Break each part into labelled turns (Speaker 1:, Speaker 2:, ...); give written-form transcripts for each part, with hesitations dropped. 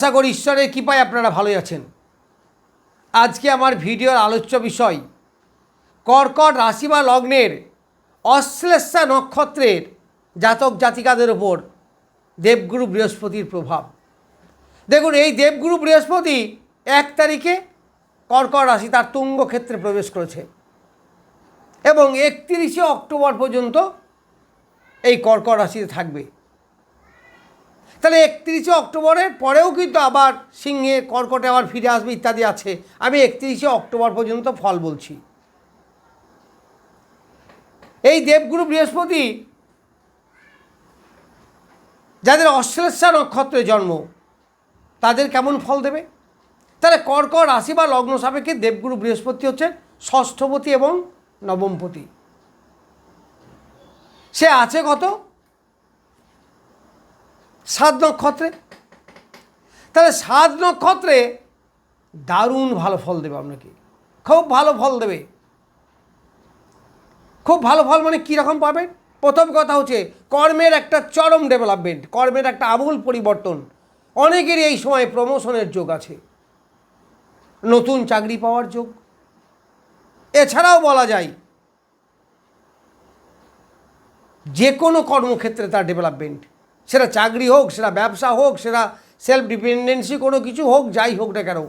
Speaker 1: আশা করি ঈশ্বরের কৃপায় আপনারা ভালোই আছেন। আজকে আমার ভিডিওর আলোচ্য বিষয় কর্কট রাশি বা লগ্নের অশ্লেষা নক্ষত্রের জাতক জাতিকাদের ওপর দেবগুরু বৃহস্পতির প্রভাব। দেখুন, এই দেবগুরু বৃহস্পতি 1 তারিখে কর্কট রাশি তার তুঙ্গ ক্ষেত্রে প্রবেশ করেছে এবং 31শে অক্টোবর পর্যন্ত এই কর্কট রাশিতে থাকবে। তাহলে 31শে অক্টোবরের পরেও কিন্তু আবার সিংহে কর্কটে আবার ফিরে আসবে ইত্যাদি আছে। আমি 31শে অক্টোবর পর্যন্ত ফল বলছি। এই দেবগুরু বৃহস্পতি যাদের অশ্লেষা নক্ষত্রে জন্ম তাদের কেমন ফল দেবে? তাহলে কর্কট রাশি বা লগ্ন সাপেক্ষে দেবগুরু বৃহস্পতি হচ্ছে ষষ্ঠপতি এবং নবমপতি। সে আছে কত? 7 নক্ষত্রে। তাহলে 7 নক্ষত্রে দারুণ ভালো ফল দেবে আপনাকে, খুব ভালো ফল দেবে। খুব ভালো ফল মানে কীরকম পাবেন? প্রথম কথা হচ্ছে কর্মের একটা চরম ডেভেলপমেন্ট, কর্মের একটা আমূল পরিবর্তন। অনেকেরই এই সময় প্রমোশনের যোগ আছে, নতুন চাকরি পাওয়ার যোগ। এছাড়াও বলা যায় যে কোনো কর্মক্ষেত্রে তার ডেভেলপমেন্ট, সেটা চাকরি হোক, সেটা ব্যবসা হোক, সেটা সেলফ ডিপেন্ডেন্সি কোনো কিছু হোক, যাই হোক না কেন,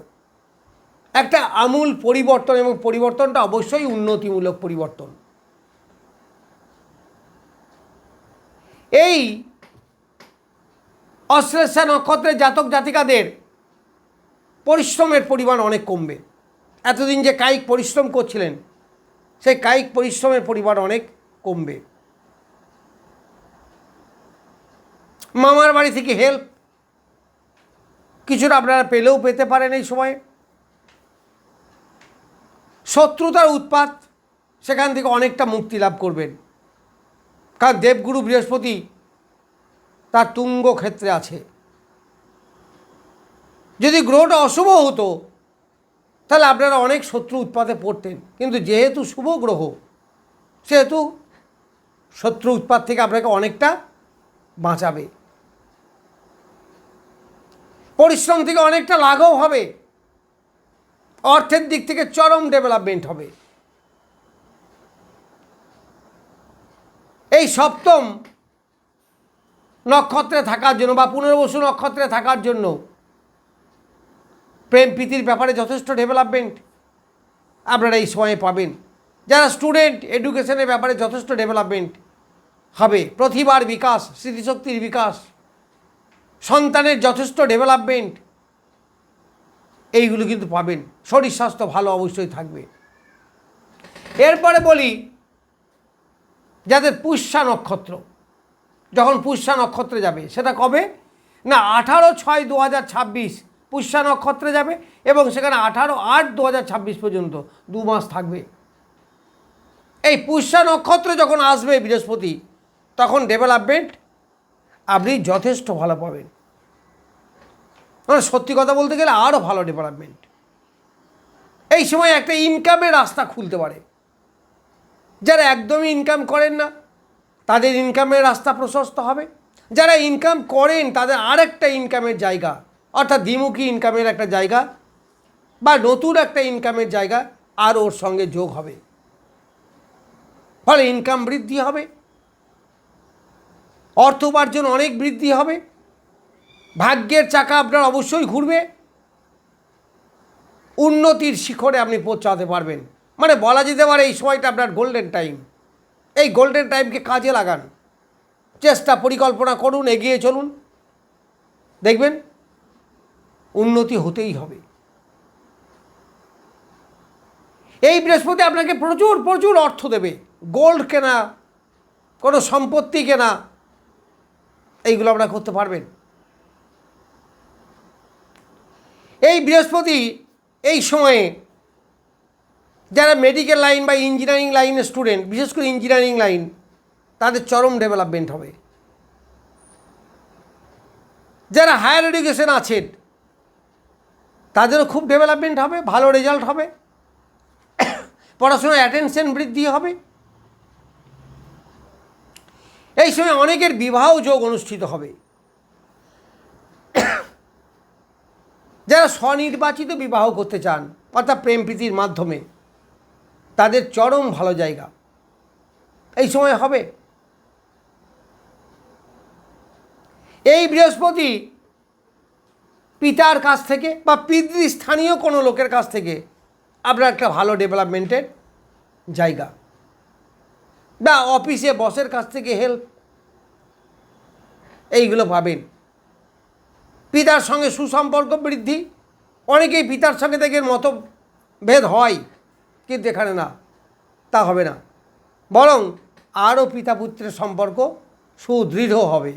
Speaker 1: একটা আমূল পরিবর্তন, এবং পরিবর্তনটা অবশ্যই উন্নতিমূলক পরিবর্তন। এই অশ্লেষা নক্ষত্রের জাতক জাতিকাদের পরিশ্রমের পরিমাণ অনেক কমবে। এতদিন যে কায়িক পরিশ্রম করছিলেন, সেই কায়িক পরিশ্রমের পরিমাণ অনেক কমবে। মামার বাড়ি থেকে হেল্প কিছুটা আপনারা পেলেও পেতে পারেন এই সময়ে। শত্রুতার উৎপাত, সেখান থেকে অনেকটা মুক্তি লাভ করবেন, কারণ দেবগুরু বৃহস্পতি তার তুঙ্গ ক্ষেত্রে আছে। যদি গ্রহটা অশুভ হতো তাহলে আপনারা অনেক শত্রু উৎপাতে পড়তেন, কিন্তু যেহেতু শুভ গ্রহ সেহেতু শত্রু উৎপাত থেকে আপনাকে অনেকটা বাঁচাবে। পরিশ্রম থেকে অনেকটা লাঘব হবে, অর্থের দিক থেকে চরম ডেভেলপমেন্ট হবে। এই সপ্তম নক্ষত্রে থাকার জন্য বা পুনর্বসু নক্ষত্রে থাকার জন্য প্রেম প্রীতির ব্যাপারে যথেষ্ট ডেভেলপমেন্ট আপনারা এই সময়ে পাবেন। যারা স্টুডেন্ট, এডুকেশনের ব্যাপারে যথেষ্ট ডেভেলপমেন্ট হবে। প্রতিভার বিকাশ, স্মৃতিশক্তির বিকাশ, সন্তানের যথেষ্ট ডেভেলপমেন্ট, এইগুলো কিন্তু পাবেন। শরীর স্বাস্থ্য ভালো অবশ্যই থাকবে। এরপরে বলি যাদের পুষ্যা নক্ষত্র, যখন পুষ্যা নক্ষত্রে যাবে, সেটা কবে না 18/6/2026 পুষ্যা নক্ষত্রে যাবে এবং সেখানে 18/8/2026 পর্যন্ত 2 মাস থাকবে। এই পুষ্যা নক্ষত্রে যখন আসবে বৃহস্পতি, তখন ডেভেলপমেন্ট আপনি যথেষ্ট ভালো পাবেন। মানে সত্যি কথা বলতে গেলে আরও ভালো ডেভেলপমেন্ট। এই সময় একটা ইনকামের রাস্তা খুলতে পারে। যারা একদমই ইনকাম করেন না তাদের ইনকামের রাস্তা প্রশস্ত হবে। যারা ইনকাম করেন তাদের আরেকটা ইনকামের জায়গা, অর্থাৎ দ্বিমুখী ইনকামের একটা জায়গা বা নতুন একটা ইনকামের জায়গা আর ওর সঙ্গে যোগ হবে। ফলে ইনকাম বৃদ্ধি হবে, অর্থ উপার্জন অনেক বৃদ্ধি হবে, ভাগ্যের চাকা আপনার অবশ্যই ঘুরবে, উন্নতির শিখরে আপনি পৌঁছাতে পারবেন। মানে বলা যেতে পারে এই সময়টা আপনার গোল্ডেন টাইম। এই গোল্ডেন টাইমকে কাজে লাগান, চেষ্টা পরিকল্পনা করুন, এগিয়ে চলুন, দেখবেন উন্নতি হতেই হবে। এই বৃহস্পতি আপনাকে প্রচুর প্রচুর অর্থ দেবে। গোল্ড কেনা, কোনো সম্পত্তি কেনা, এইগুলো আপনারা করতে পারবেন। এই বৃহস্পতি এই সময়ে যারা মেডিকেল লাইন বা ইঞ্জিনিয়ারিং লাইনের স্টুডেন্ট, বিশেষ করে ইঞ্জিনিয়ারিং লাইন, তাদের চরম ডেভেলপমেন্ট হবে। যারা হায়ার এডুকেশন আছেন তাদেরও খুব ডেভেলপমেন্ট হবে, ভালো রেজাল্ট হবে, পড়াশোনায় অ্যাটেনশন বৃদ্ধি হবে। এই সময় অনেকের বিবাহ যোগ অনুষ্ঠিত হবে। যারা স্বনির্বাচিত বিবাহ করতে চান অর্থাৎ প্রেম প্রীতির মাধ্যমে, তাদের চরম ভালো জায়গা এই সময় হবে। এই বৃহস্পতি পিতার কাছ থেকে বা পিতৃস্থানীয় কোনো লোকের কাছ থেকে আপনার একটা ভালো ডেভেলপমেন্টের জায়গা, বা অফিসে বসের কাছ থেকে হেল্প, এইগুলো পাবেন। পিতার সঙ্গে সুসম্পর্ক বৃদ্ধি। অনেকেই পিতার সঙ্গে দেখেন মতভেদ হয়, কিন্তু এখানে না, তা হবে না, বরং আরও পিতা পুত্রের সম্পর্ক সুদৃঢ় হবে।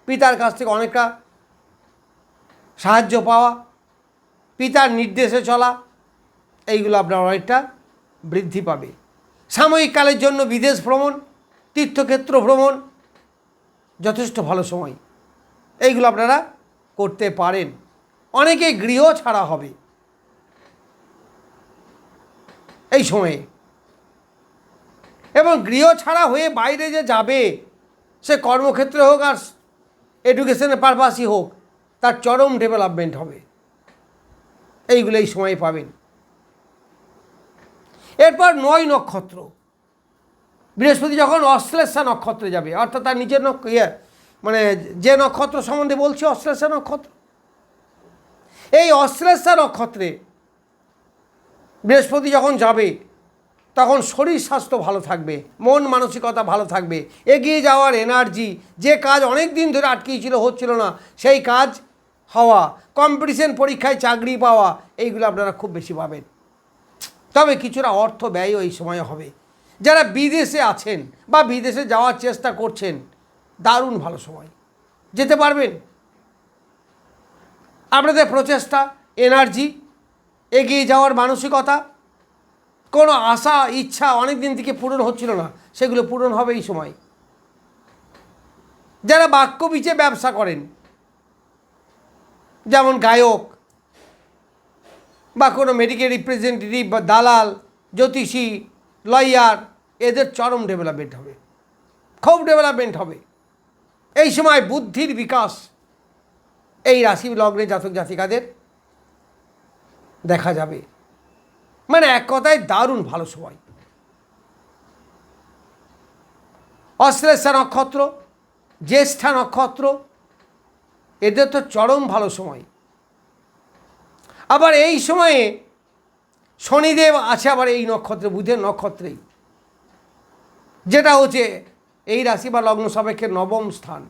Speaker 1: পিতার কাছ থেকে অনেকটা সাহায্য পাওয়া, পিতার নির্দেশে চলা, এইগুলো আপনার অনেকটা বৃদ্ধি পাবে। সাময়িক কালের জন্য বিদেশ ভ্রমণ, তীর্থক্ষেত্র ভ্রমণ যথেষ্ট ভালো সময়, এইগুলো আপনারা করতে পারেন। অনেকে গৃহ ছাড়া হবে এই সময়ে, এবং গৃহ ছাড়া হয়ে বাইরে যে যাবে, সে কর্মক্ষেত্রে হোক আর এডুকেশনের পারপাসই হোক, তার চরম ডেভেলপমেন্ট হবে। এইগুলো এই সময়ে পাবেন। এরপর 9 নক্ষত্র, বৃহস্পতি যখন অশ্লেষা নক্ষত্রে যাবে, অর্থাৎ তার নিজের মানে যে নক্ষত্র সম্বন্ধে বলছি অশ্লেষা নক্ষত্র, এই অশ্লেষা নক্ষত্রে বৃহস্পতি যখন যাবে, তখন শরীর স্বাস্থ্য ভালো থাকবে, মন মানসিকতা ভালো থাকবে, এগিয়ে যাওয়ার এনার্জি, যে কাজ অনেক দিন ধরে আটকিয়েছিল, হচ্ছিল না, সেই কাজ হওয়া, কম্পিটিশন পরীক্ষায় চাকরি পাওয়া, এইগুলো আপনারা খুব বেশি পাবেন। তবে কিছুটা অর্থ ব্যয়ও এই সময় হবে। যারা বিদেশে আছেন বা বিদেশে যাওয়ার চেষ্টা করছেন, দারুণ ভালো সময়, যেতে পারবেন। আপনাদের প্রচেষ্টা, এনার্জি, এগিয়ে যাওয়ার মানসিকতা, কোনো আশা ইচ্ছা অনেক দিন থেকে পূরণ হচ্ছিল না, সেগুলো পূরণ হবে এই সময়। যারা বাক্য বীচে ব্যবসা করেন, যেমন গায়ক বা কোনো মেডিকেল রিপ্রেজেন্টেটিভ বা দালাল, জ্যোতিষী, লয়ার, এদের চরম ডেভেলপমেন্ট হবে, খুব ডেভেলপমেন্ট হবে এই সময়। বুদ্ধির বিকাশ এই রাশি লগ্নে জাতক জাতিকাদের দেখা যাবে, মানে এক কথায় দারুণ ভালো সময়। অশ্লেষা নক্ষত্র, জ্যেষ্ঠা নক্ষত্র, এদের তো চরম ভালো সময়। আবার এই সময়ে শনিদেব আছে আবার এই নক্ষত্রে, বুধের নক্ষত্রেই, যেটা হচ্ছে এই রাশি বা লগ্ন সাপেক্ষে 9ম স্থান,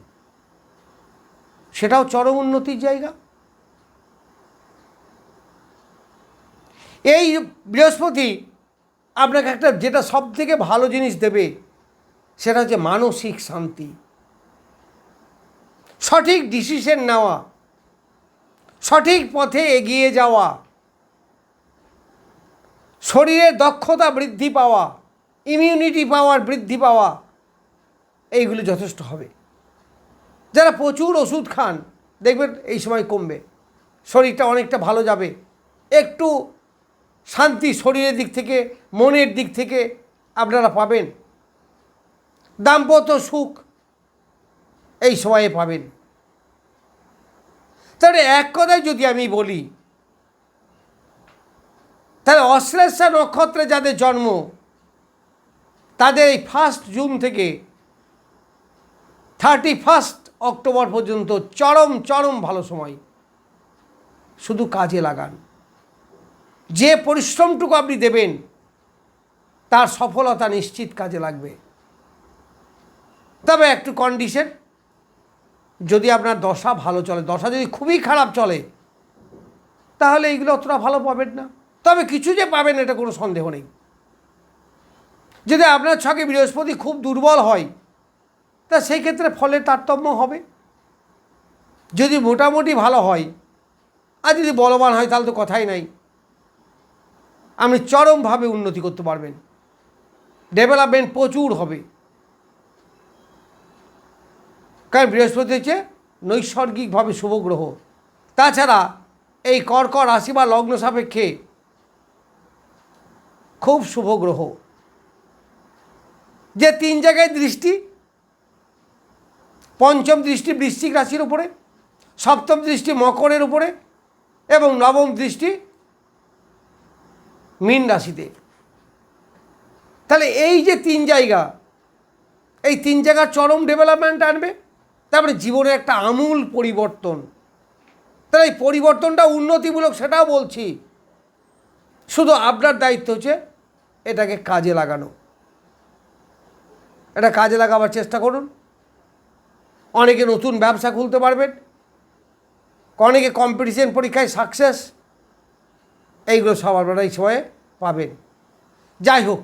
Speaker 1: সেটাও চরম উন্নতির জায়গা। এই বৃহস্পতি আপনাকে একটা যেটা সব থেকে ভালো জিনিস দেবে, সেটা হচ্ছে মানসিক শান্তি, সঠিক ডিসিশন নেওয়া, সঠিক পথে এগিয়ে যাওয়া, শরীরের দক্ষতা বৃদ্ধি পাওয়া, ইমিউনিটি পাওয়ার বৃদ্ধি পাওয়া, এইগুলো যথেষ্ট হবে। যারা প্রচুর ওষুধ খান, দেখবেন এই সময় কমবে, শরীরটা অনেকটা ভালো যাবে, একটু শান্তি শরীরের দিক থেকে, মনের দিক থেকে আপনারা পাবেন। দাম্পত্য সুখ এই সময়ে পাবেন। তাহলে এক কথায় যদি আমি বলি, তাহলে অশ্লেষা নক্ষত্রে যাদের জন্ম, তাদের এই 1 জুন থেকে 31 অক্টোবর পর্যন্ত চরম চরম ভালো সময়। শুধু কাজে লাগান, যে পরিশ্রমটুকু আপনি দেবেন তার সফলতা নিশ্চিত কাজে লাগবে। তবে একটু কন্ডিশন, যদি আপনার দশা ভালো চলে, দশা যদি খুবই খারাপ চলে, তাহলে এইগুলো অতটা ভালো পাবেন না। তবে কিছু যে পাবেন এটা কোনো সন্দেহ নেই। যদি আপনার ছকে বৃহস্পতি খুব দুর্বল হয়, তা সেই ক্ষেত্রে ফলের তারতম্য হবে। যদি মোটামুটি ভালো হয় আর যদি বলবান হয়, তাহলে তো কথাই নাই, আপনি চরমভাবে উন্নতি করতে পারবেন, ডেভেলপমেন্ট প্রচুর হবে। কারণ বৃহস্পতি হচ্ছে নৈসর্গিকভাবে শুভ গ্রহ। তাছাড়া এই কর্কট রাশি বা লগ্ন সাপেক্ষে খুব শুভ গ্রহ, যে 3 জায়গায় দৃষ্টি, পঞ্চম দৃষ্টি বৃশ্চিক রাশির উপরে, সপ্তম দৃষ্টি মকরের উপরে, এবং নবম দৃষ্টি মীন রাশিতে। তাহলে এই যে তিন জায়গা, এই তিন জায়গার চরম ডেভেলপমেন্ট আনবে, তারপরে জীবনে একটা আমূল পরিবর্তন। তাহলে এই পরিবর্তনটা উন্নতিমূলক সেটাও বলছি, শুধু আপনার দায়িত্ব হচ্ছে এটাকে কাজে লাগানো। এটা কাজে লাগাবার চেষ্টা করুন। অনেকে নতুন ব্যবসা খুলতে পারবেন, অনেকে কম্পিটিশন পরীক্ষায় সাকসেস, এইগুলো সব আপনারা এই সময়ে পাবেন। যাই হোক,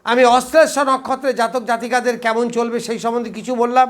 Speaker 1: আমি অশ্লেষা নক্ষত্রের জাতক জাতিকাদের কেমন চলবে সেই সম্বন্ধে কিছু বললাম।